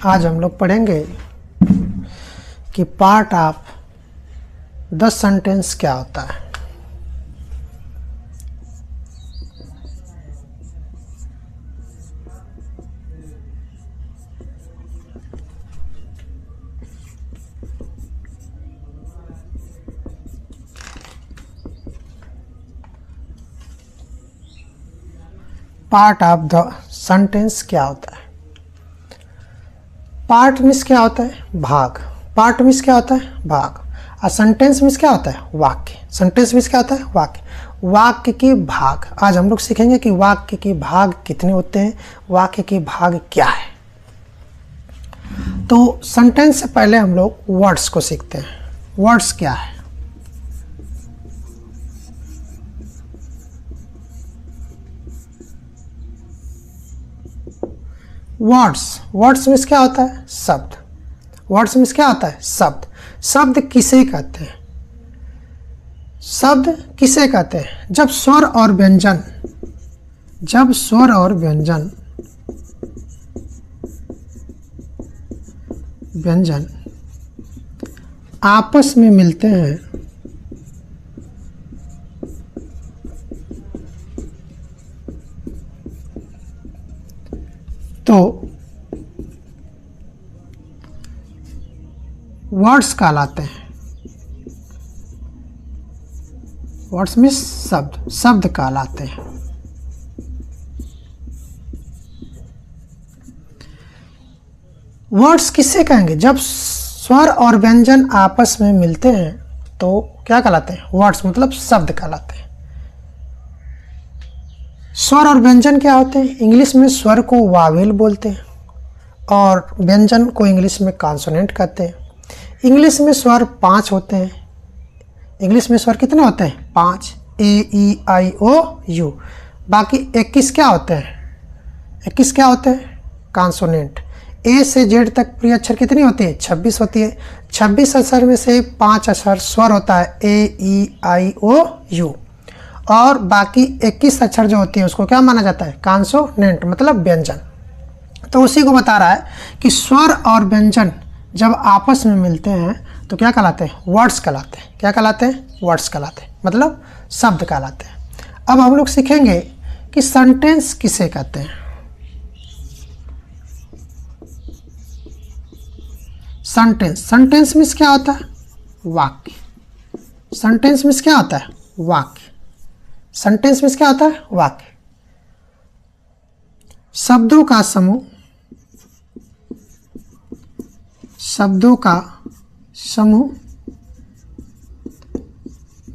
आज हम लोग पढ़ेंगे कि पार्ट ऑफ द सेंटेंस क्या होता है। पार्ट ऑफ द सेंटेंस क्या होता है। पार्ट मीन्स क्या होता है? भाग। पार्ट मीन्स क्या होता है? भाग। और सेंटेंस मीन्स क्या होता है? वाक्य। सेंटेंस मीन्स क्या होता है? वाक्य। वाक्य के भाग। आज हम लोग सीखेंगे कि वाक्य के भाग कितने होते हैं, वाक्य के भाग क्या है। तो सेंटेंस से पहले हम लोग वर्ड्स को सीखते हैं। वर्ड्स क्या है? वर्ड्स मीन्स क्या होता है? शब्द। वर्ड्स मीन्स क्या होता है? शब्द। शब्द किसे कहते हैं? शब्द किसे कहते हैं? जब स्वर और व्यंजन आपस में मिलते हैं तो वर्ड्स कहलाते हैं। वर्ड्स मीन्स शब्द, शब्द कहलाते हैं। वर्ड्स किससे कहेंगे? जब स्वर और व्यंजन आपस में मिलते हैं तो क्या कहलाते हैं? वर्ड्स मतलब शब्द कहलाते हैं। स्वर और व्यंजन क्या होते हैं? इंग्लिश में स्वर को वावेल बोलते हैं और व्यंजन को इंग्लिश में कॉन्सोनेंट कहते हैं। इंग्लिश में स्वर 5 होते हैं। इंग्लिश में स्वर कितने होते हैं? 5। ए ई आई ओ यू। बाकी 21 क्या होते हैं? 21 क्या होते हैं? कॉन्सोनेंट। ए से जेड तक प्रिय अक्षर कितनी होती है? 26 होती है। 26 अक्षर में से 5 अक्षर स्वर होता है, ए ई आई ओ यू, और बाकी 21 अक्षर जो होती है उसको क्या माना जाता है? कॉन्सोनेंट मतलब व्यंजन। तो उसी को बता रहा है कि स्वर और व्यंजन जब आपस में मिलते हैं तो क्या कहलाते हैं? वर्ड्स कहलाते हैं। क्या कहलाते हैं? वर्ड्स कहलाते हैं, मतलब शब्द कहलाते हैं। अब हम लोग सीखेंगे कि सेंटेंस किसे कहते हैं। सेंटेंस मीन्स क्या होता है? वाक्य। सेंटेंस मीन्स क्या होता है? वाक्य। सेंटेंस मीन्स क्या होता है? वाक्य। शब्दों का समूह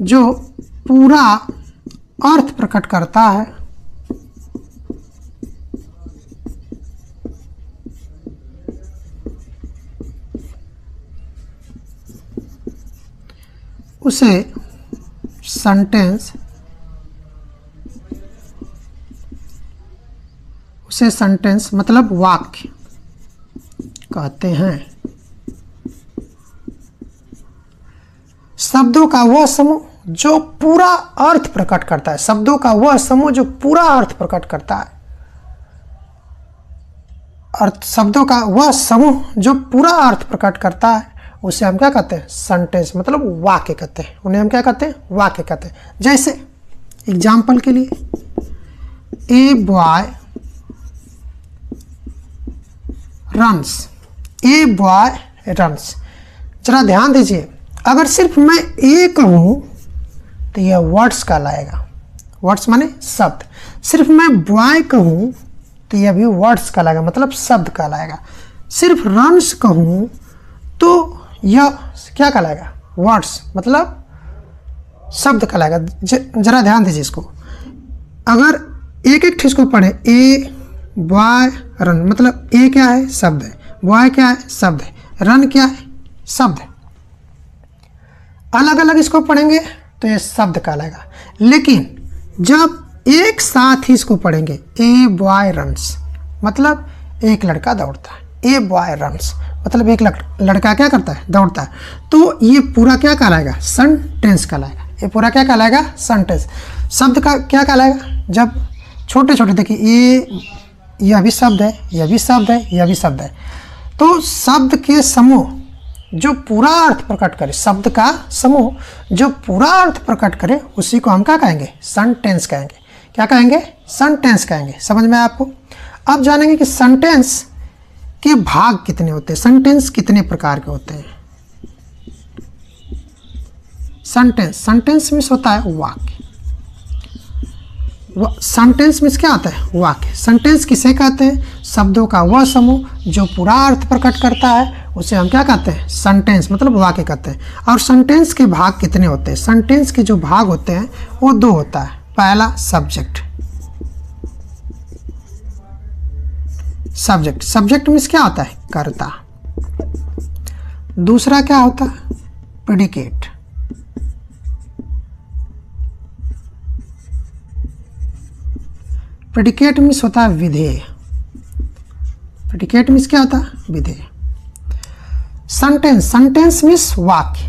जो पूरा अर्थ प्रकट करता है उसे सेंटेंस मतलब वाक्य कहते हैं। शब्दों का वह समूह जो पूरा अर्थ प्रकट करता है। शब्दों का वह समूह जो पूरा अर्थ प्रकट करता है। शब्दों का वह समूह जो पूरा अर्थ प्रकट करता है उसे हम क्या कहते हैं? सेंटेंस मतलब वाक्य कहते हैं। उन्हें हम क्या कहते हैं? वाक्य कहते हैं। जैसे एग्जाम्पल के लिए, ए बॉय रन्स। जरा ध्यान दीजिए, अगर सिर्फ मैं ए कहूं तो यह वर्ड्स कहलाएगा। वर्ड्स माने शब्द। सिर्फ मैं बॉय कहूं तो यह भी वर्ड्स कहलाएगा, मतलब शब्द कहलाएगा। सिर्फ रन्स कहूं तो यह क्या कहलाएगा? वर्ड्स मतलब शब्द कहलाएगा। जरा ध्यान दीजिए इसको। अगर एक एक चीज को पढ़े, ए बॉय रन, मतलब ए क्या है? शब्द है। बॉय क्या है? शब्द है। रन क्या है? शब्द है। अलग अलग इसको पढ़ेंगे तो ये शब्द कहलाएगा। लेकिन जब एक साथ ही इसको पढ़ेंगे, ए बॉय रन्स, मतलब एक लड़का दौड़ता है। ए बॉय रन्स मतलब एक लड़का क्या करता है? दौड़ता है। तो ये पूरा क्या कहलाएगा? सेंटेंस कहलाएगा। ये पूरा क्या कहलाएगा? सेंटेंस। शब्द का क्या कहलाएगा? जब छोटे छोटे देखिए, यह भी शब्द है, यह भी शब्द है, यह भी शब्द है। तो शब्द के समूह जो पूरा अर्थ प्रकट करे, शब्द का समूह जो पूरा अर्थ प्रकट करे, उसी को हम क्या कहेंगे? सेंटेंस कहेंगे। क्या कहेंगे? सेंटेंस कहेंगे। समझ में आपको? अब जानेंगे कि सेंटेंस के भाग कितने होते हैं, सेंटेंस कितने प्रकार के होते हैं। सेंटेंस मीन्स होता है वाक्य। सेंटेंस मीन्स क्या होता है? वाक्य। सेंटेंस किसे कहते हैं? शब्दों का वह समूह जो पूरा अर्थ प्रकट करता है, उसे हम क्या कहते हैं? सेंटेंस, मतलब वाक्य कहते हैं। और सेंटेंस के भाग कितने होते हैं? सेंटेंस के जो भाग होते हैं वो दो होता है। पहला सब्जेक्ट। सब्जेक्ट मीन्स क्या होता है? कर्ता। दूसरा क्या होता है? प्रेडिकेट। प्रेडिकेट मीन्स होता है विधेय। प्रेडिकेट मीन्स क्या होता है? विधेय। सेंटेंस मीन्स वाक्य।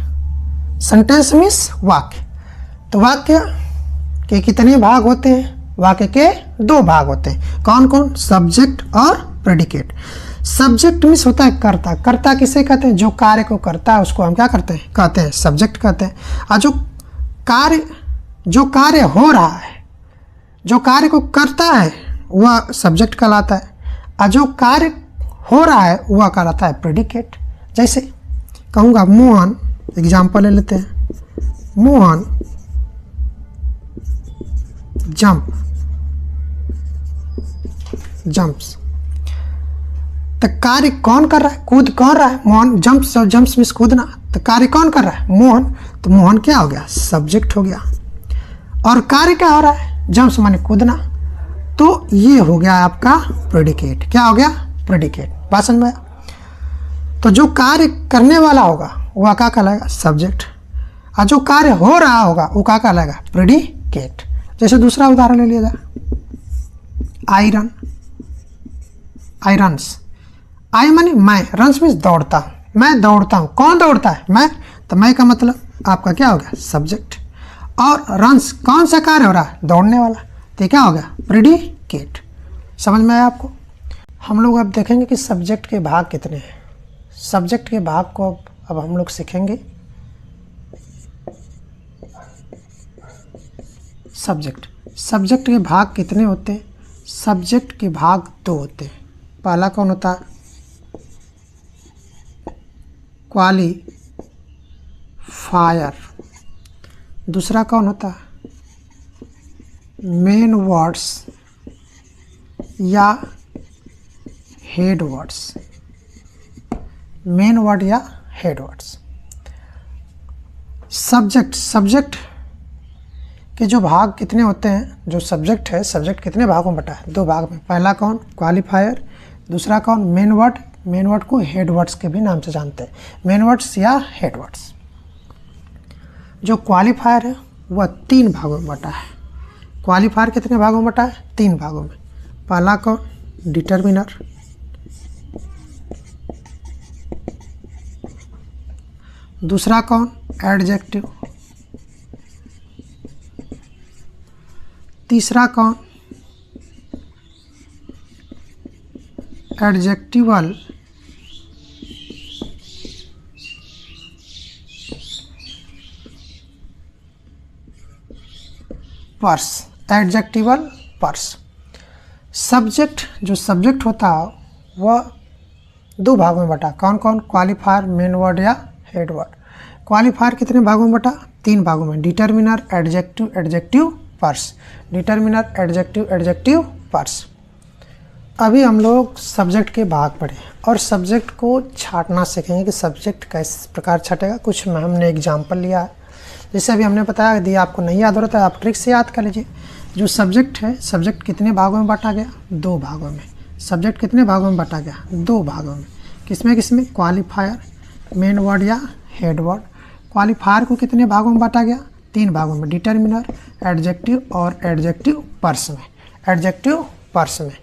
सेंटेंस मीन्स वाक्य। तो वाक्य के कितने भाग होते हैं? वाक्य के दो भाग होते हैं। कौन कौन? सब्जेक्ट और प्रेडिकेट। सब्जेक्ट मीन्स होता है कर्ता। कर्ता किसे कहते हैं? जो कार्य को करता है उसको हम क्या करते हैं? कहते हैं सब्जेक्ट कहते हैं। और जो कार्य हो रहा है, जो कार्य को करता है वह सब्जेक्ट कहलाता है, और जो कार्य हो रहा है वह कहलाता है प्रेडिकेट। जैसे कहूँगा मोहन, एग्जाम्पल ले लेते हैं, मोहन जंप्स। तो कार्य कौन कर रहा है? कूद कौन रहा है? मोहन। जंप्स मीन्स कूदना। तो कार्य कौन कर रहा है? मोहन। तो मोहन क्या हो गया? सब्जेक्ट हो गया। और कार्य क्या हो रहा है? जंप्स माने कूदना। तो ये हो गया आपका प्रेडिकेट। क्या हो गया? प्रेडिकेट। बात समझ में? तो जो कार्य करने वाला होगा वह क्या कहलाएगा? सब्जेक्ट। और जो कार्य हो रहा होगा वो क्या कहलाएगा? प्रेडिकेट। जैसे दूसरा उदाहरण ले लिया जाए, आयरन्स। आई माने मैं, रन्स मीन्स दौड़ता हूँ, मैं दौड़ता हूँ। कौन दौड़ता है? मैं। तो मैं का मतलब आपका क्या हो गया? सब्जेक्ट। और रन्स कौन सा कार्य हो रहा है? दौड़ने वाला। तो क्या हो गया? प्रेडिकेट। समझ में आया आपको? हम लोग अब देखेंगे कि सब्जेक्ट के भाग कितने हैं। सब्जेक्ट के भाग को अब हम लोग सीखेंगे। सब्जेक्ट के भाग कितने होते हैं? सब्जेक्ट के भाग दो होते हैं। पहला कौन होता है? क्वालिफायर। दूसरा कौन होता है? मेन वर्ड्स या हेड वर्ड्स। मेन वर्ड या हेड वर्ड्स। सब्जेक्ट के जो भाग कितने होते हैं? जो सब्जेक्ट है, सब्जेक्ट कितने भागों में बटा है? दो भाग में। पहला कौन? क्वालिफायर। दूसरा कौन? Main word. मेन वर्ड को हेड वर्ड्स के भी नाम से जानते हैं, मेन वर्ड्स या हेड वर्ड्स। जो क्वालिफायर है वह तीन भागों में बटा है। क्वालिफायर कितने भागों में बटा है? तीन भागों में। पहला कौन? डिटरमिनर। दूसरा कौन? एडजेक्टिव। तीसरा कौन? Adjectival. Purse. Adjectival purse. Subject, जो सब्जेक्ट होता है वह दो भागों में बटा। कौन कौन? क्वालिफायर, मेन वर्ड या हेड वर्ड। क्वालिफायर कितने भागों में बटा? तीन भागों में। Determiner, adjective, adjective purse. Determiner, adjective, adjective purse. अभी हम लोग सब्जेक्ट के भाग पढ़े और सब्जेक्ट को छांटना सीखेंगे कि सब्जेक्ट किस प्रकार छटेगा। कुछ में हमने एग्जाम्पल लिया है, जैसे अभी हमने बताया दिया, आपको नहीं याद हो रहा था आप ट्रिक से याद कर लीजिए। जो सब्जेक्ट है, सब्जेक्ट कितने भागों में बांटा गया? दो भागों में। सब्जेक्ट कितने भागों में बांटा गया? दो भागों में। किसमें किसमें? क्वालिफायर, मेन वर्ड या हेड वर्ड। क्वालिफायर को कितने भागों में बांटा गया? तीन भागों में। डिटरमिनर, एडजेक्टिव और एडजेक्टिव पर्स में। एडजेक्टिव पर्स में।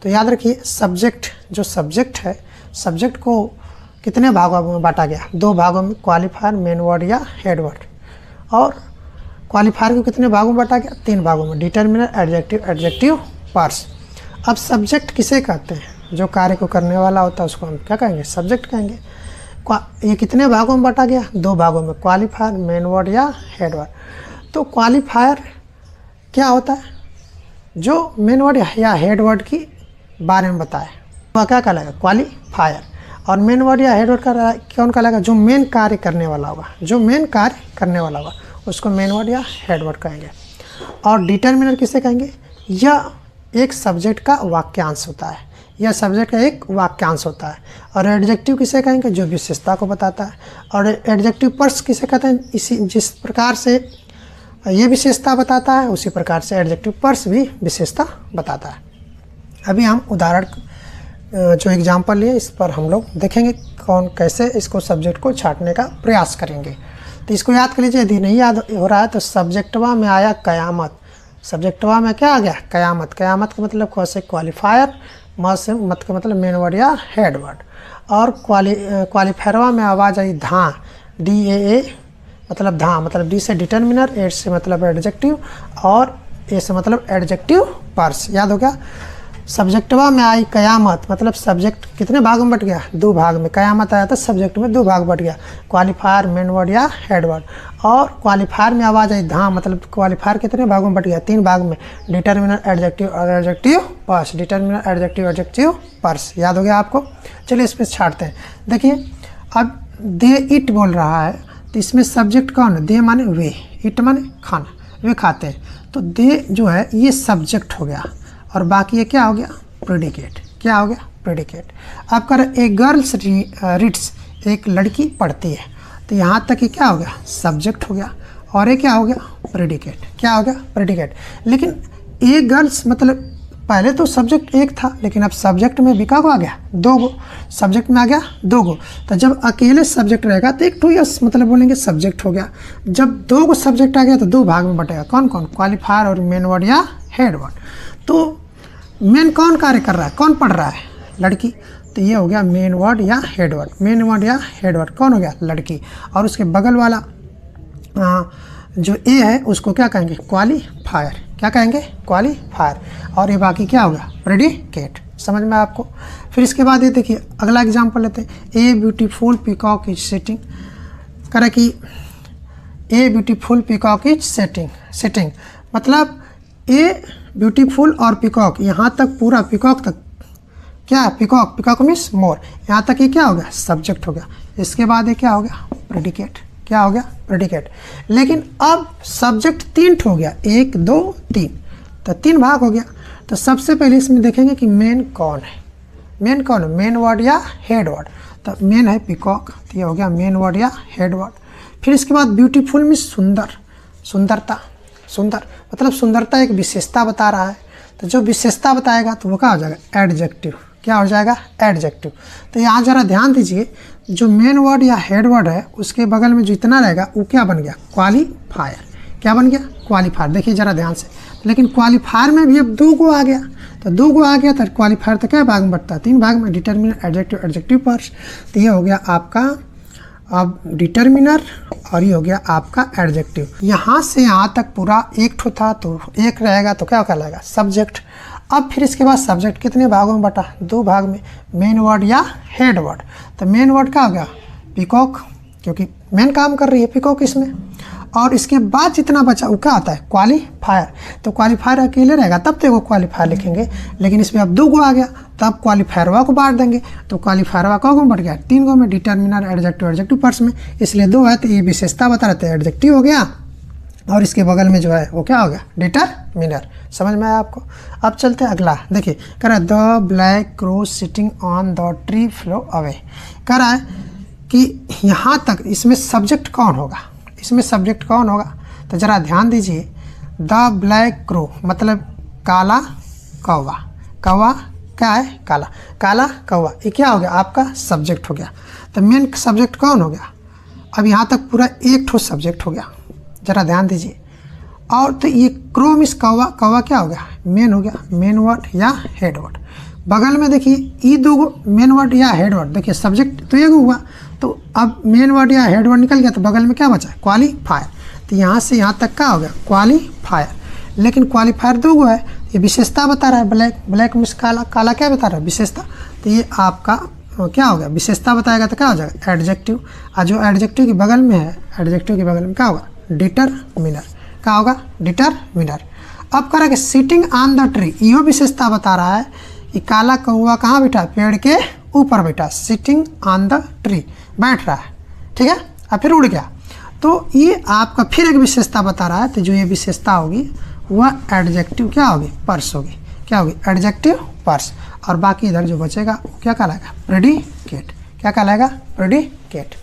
तो याद रखिए सब्जेक्ट, जो सब्जेक्ट है, सब्जेक्ट को कितने भागों में बांटा गया? दो भागों में। क्वालिफायर, मेन वर्ड या हेड वर्ड। और क्वालिफायर को कितने भागों में बांटा गया? तीन भागों में। Determiner, adjective, adjective purse. अब सब्जेक्ट किसे कहते हैं? जो कार्य को करने वाला होता है उसको हम क्या कहेंगे, सब्जेक्ट कहेंगे। ये कितने भागों में बांटा गया, 2 भागों में, क्वालिफायर, मेन वर्ड या हेड वर्ड। तो क्वालिफायर क्या होता है, जो मेन वर्ड या हेड वर्ड की बारे में बताए वह क्या कहलाएगा, क्वालिफायर। और मेन वर्ड या हेड वर्ड का कौन कहलाएगा, जो मेन कार्य करने वाला होगा, जो मेन कार्य करने वाला होगा उसको मेन वर्ड या हेड वर्ड कहेंगे। और डिटर्मिनर किसे कहेंगे, यह एक सब्जेक्ट का वाक्यांश होता है, यह सब्जेक्ट का एक वाक्यांश होता है। और एडजेक्टिव किसे कहेंगे, जो विशेषता को बताता है। और एडजेक्टिव पर्स किसे कहते हैं, इसी जिस प्रकार से ये विशेषता बताता है उसी प्रकार से एडजेक्टिव पर्स भी विशेषता बताता है। अभी हम उदाहरण जो एग्जाम्पल लिए इस पर हम लोग देखेंगे कौन कैसे इसको सब्जेक्ट को छांटने का प्रयास करेंगे। तो इसको याद कर लीजिए, यदि नहीं याद हो रहा है तो सब्जेक्टवा में आया कयामत, सब्जेक्टवा में क्या आ गया, कयामत। कयामत का मतलब कौन से, क्वालिफायर, मत से मत का मतलब मेन वर्ड या हेड वर्ड। और क्वालिफायरवा में आवाज़ आई धां, DAA मतलब धां, मतलब D से डिटर्मिनर, A से मतलब एडजेक्टिव और A से मतलब एडजेक्टिव पर्स। याद हो गया। सब्जेक्टवा में आई कयामत, मतलब सब्जेक्ट कितने भाग में बट गया, 2 भाग में। कयामत आया तो सब्जेक्ट में 2 भाग बट गया, क्वालिफायर, मेन वर्ड या हेड वर्ड। और क्वालिफायर में आवाज़ आई धां, मतलब क्वालिफायर कितने भागों में बट गया, 3 भाग में, डिटर्मिनर, एडजेक्टिव और adjective purse. Determiner, adjective, adjective purse. याद हो गया आपको। चलिए इस पर छाटते हैं। देखिए अब दे इट बोल रहा है तो इसमें सब्जेक्ट कौन है, दे माने वे, इट माने खाना, वे खाते हैं। तो दे जो है ये सब्जेक्ट हो गया और बाकी ये क्या हो गया, प्रेडिकेट। क्या हो गया, प्रेडिकेट। अब कर ए गर्ल्स रीड्स, एक लड़की पढ़ती है, तो यहाँ तक ये क्या हो गया, सब्जेक्ट हो गया। और ये क्या हो गया, प्रेडिकेट। क्या हो गया, प्रेडिकेट। लेकिन ए गर्ल्स मतलब पहले तो सब्जेक्ट एक था, लेकिन अब सब्जेक्ट में भी क्या आ गया, 2 गो, सब्जेक्ट में आ गया 2 गो। तो जब अकेले सब्जेक्ट रहेगा तो एक तो यस मतलब बोलेंगे सब्जेक्ट हो गया। जब 2 गो सब्जेक्ट आ गया तो 2 भाग में बटेगा, कौन कौन, क्वालिफायर और मेन वर्ड या हेड वर्ड। तो मेन कौन कार्य कर रहा है, कौन पढ़ रहा है, लड़की। तो ये हो गया मेन वर्ड या हेड वर्ड। मेन वर्ड या हेड वर्ड कौन हो गया, लड़की। और उसके बगल वाला जो ए है उसको क्या कहेंगे, क्वालिफायर। क्या कहेंगे, क्वालिफायर। और ये बाकी क्या होगा, प्रेडिकेट। समझ में आपको। फिर इसके बाद ये देखिए अगला एग्जाम्पल लेते हैं। A beautiful peacock is sitting, करें कि a beautiful peacock is sitting मतलब ए ब्यूटीफुल और पीकॉक, यहाँ तक पूरा पीकॉक तक क्या, पीकॉक, पीकॉक मीन्स मोर, यहाँ तक ये क्या हो गया, सब्जेक्ट हो गया। इसके बाद ये क्या हो गया, प्रेडिकेट। क्या हो गया, प्रेडिकेट। लेकिन अब सब्जेक्ट 3 हो गया, 1 2 3, तो 3 भाग हो गया। तो सबसे पहले इसमें देखेंगे कि मेन कौन है, मेन कौन है, मेन वर्ड या हेड वर्ड। तो मेन है पीकॉक, तो ये हो गया मेन वर्ड या हेड वर्ड। फिर इसके बाद ब्यूटीफुल मीन्स सुंदर, सुंदरता, सुंदर मतलब सुंदरता एक विशेषता बता रहा है। तो जो विशेषता बताएगा तो वो क्या हो जाएगा, एडजेक्टिव। क्या हो जाएगा, एडजेक्टिव। तो यहाँ जरा ध्यान दीजिए, जो मेन वर्ड या हेड वर्ड है उसके बगल में जो इतना रहेगा वो क्या बन गया, क्वालिफायर। क्या बन गया, क्वालिफायर। देखिए जरा ध्यान से। लेकिन क्वालिफायर में भी अब 2 गो आ गया, तो 2 गो आ गया तो क्वालिफायर तो क्या भाग में बटता है, 3 भाग में, डिटर्मिनर, एडजेक्टिव, एडजेक्टिव पर्स। तो ये हो गया आपका अब डिटर्मिनर और ये हो गया आपका एडजेक्टिव। यहाँ से यहाँ तक पूरा एक ठो था तो 1 रहेगा तो क्या कहलाएगा, सब्जेक्ट। अब फिर इसके बाद सब्जेक्ट कितने भागों में बटा, 2 भाग में, मेन वर्ड या हेड वर्ड। तो मेन वर्ड क्या हो गया, पीकॉक, क्योंकि मेन काम कर रही है पीकॉक इसमें। और इसके बाद जितना बचा वो क्या आता है, क्वालिफायर। तो क्वालिफायर अकेले रहेगा तब तो वो क्वालिफायर लिखेंगे, लेकिन इसमें अब 2 गो आ गया तब क्वालिफायरवा को बांट देंगे। तो क्वालिफायरवा कौ में बढ़ गया, 3 गो में, डिटर्मिनर, एडजेक्टिव, एडजेक्टिव पर्स में। इसलिए 2 है तो ये विशेषता बता रहते हैं, एडजेक्टिव हो गया और इसके बगल में जो है वो क्या हो गया, डिटर्मिनर। समझ में आया आपको। अब चलते हैं अगला। देखिए कह रहा है the black crow sitting on the tree flow away. कह रहा है कि यहाँ तक इसमें सब्जेक्ट कौन होगा, इसमें सब्जेक्ट कौन होगा। तो ज़रा ध्यान दीजिए, द ब्लैक क्रो मतलब काला कौवा। कौवा क्या है, काला, काला कौवा। ये क्या हो गया, आपका सब्जेक्ट हो गया। तो मेन सब्जेक्ट कौन हो गया, अब यहाँ तक पूरा 1 ठो सब्जेक्ट हो गया। ज़रा ध्यान दीजिए। और तो ये क्रो मिस कौवा, कौवा क्या हो गया, मेन हो गया, मेन वर्ड या हेड वर्ड। बगल में देखिए ये 2 गो मेन वर्ड या हेड वर्ड। देखिए सब्जेक्ट तो 1 हुआ, तो अब मेन वर्ड या हेड वर्ड निकल गया तो बगल में क्या बचा, क्वालिफायर। तो यहाँ से यहाँ तक क्या हो गया, क्वालिफायर। लेकिन क्वालिफायर 2 गो है, ये विशेषता बता रहा है, ब्लैक, ब्लैक मीन्स काला, काला क्या बता रहा है, विशेषता। तो ये आपका क्या हो गया, विशेषता बताएगा तो क्या हो जाएगा, एडजेक्टिव। और जो एडजेक्टिव के बगल में है, एडजेक्टिव के बगल में क्या होगा, डिटरमिनर। क्या होगा, डिटरमिनर। अब कह रहा है कि सिटिंग ऑन द ट्री, यो विशेषता बता रहा है कि काला कौवा कहाँ बैठा, पेड़ के ऊपर बैठा, सिटिंग ऑन द ट्री, बैठ रहा है, ठीक है। और फिर उड़ गया। तो ये आपका फिर एक विशेषता बता रहा है। तो जो ये विशेषता होगी वह एडजेक्टिव क्या होगी, पर्स होगी। क्या होगी, एडजेक्टिव पर्स। और बाकी इधर जो बचेगा वो क्या कहलाएगा, प्रेडिकेट। क्या कहलाएगा, प्रेडिकेट।